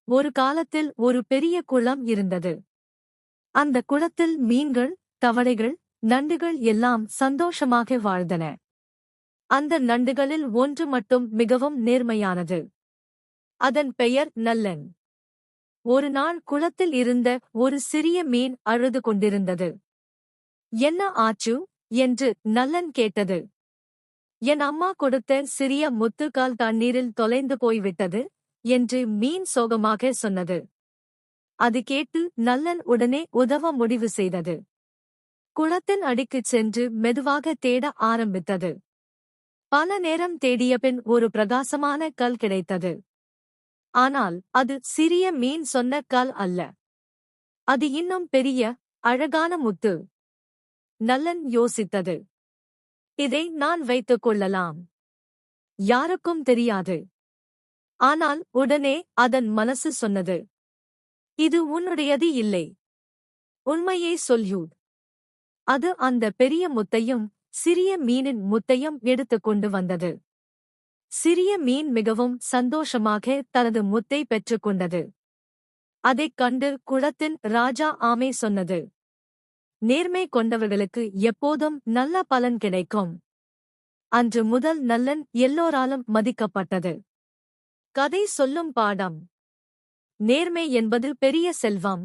ஒரு காலத்தில் ஒரு பெரிய குளம் இருந்தது. அந்த குளத்தில் மீன்கள், தவளைகள், நண்டுகள் எல்லாம் சந்தோஷமாக வாழ்ந்தன. அந்த நண்டுகளில் ஒன்று மட்டும் மிகவும் நேர்மையானது. அதன் பெயர் நல்லன். ஒரு நாள் குளத்தில் இருந்த ஒரு சிறிய மீன் அழுது கொண்டிருந்தது. என்ன ஆச்சு என்று நல்லன் கேட்டது. என் அம்மா கொடுத்த சிறிய முத்துக்கால் தண்ணீரில் தொலைந்து போய்விட்டது என்று மீன் சோகமாக சொன்னது. அது கேட்டு நல்லன் உடனே உதவ முடிவு செய்தது. குளத்தின் அடிக்குச் சென்று மெதுவாக தேட ஆரம்பித்தது. பல நேரம் தேடியபின் ஒரு பிரகாசமான கல் கிடைத்தது. ஆனால் அது சிறிய மீன் சொன்ன கல் அல்ல. அது இன்னும் பெரிய, அழகான முத்து. நல்லன் யோசித்தது. இதை நான் வைத்துக் கொள்ளலாம். யாருக்கும் தெரியாது. ஆனால் உடனே அதன் மனசு சொன்னது, இது உன்னுடையது இல்லை. உண்மையை சொல்யூ. அது அந்த பெரிய முத்தையும் சிறிய மீனின் முத்தையும் எடுத்துக் கொண்டு வந்தது. சிறிய மீன் மிகவும் சந்தோஷமாக தனது முத்தை பெற்றுக் கொண்டது. அதைக் கண்டு குளத்தின் ராஜா ஆமை சொன்னது, நேர்மை கொண்டவர்களுக்கு எப்போதும் நல்ல பலன் கிடைக்கும். அன்று முதல் நல்லன் எல்லோராலும் மதிக்கப்பட்டது. கதை சொல்லும் பாடம். நேர்மை என்பது பெரிய செல்வம்.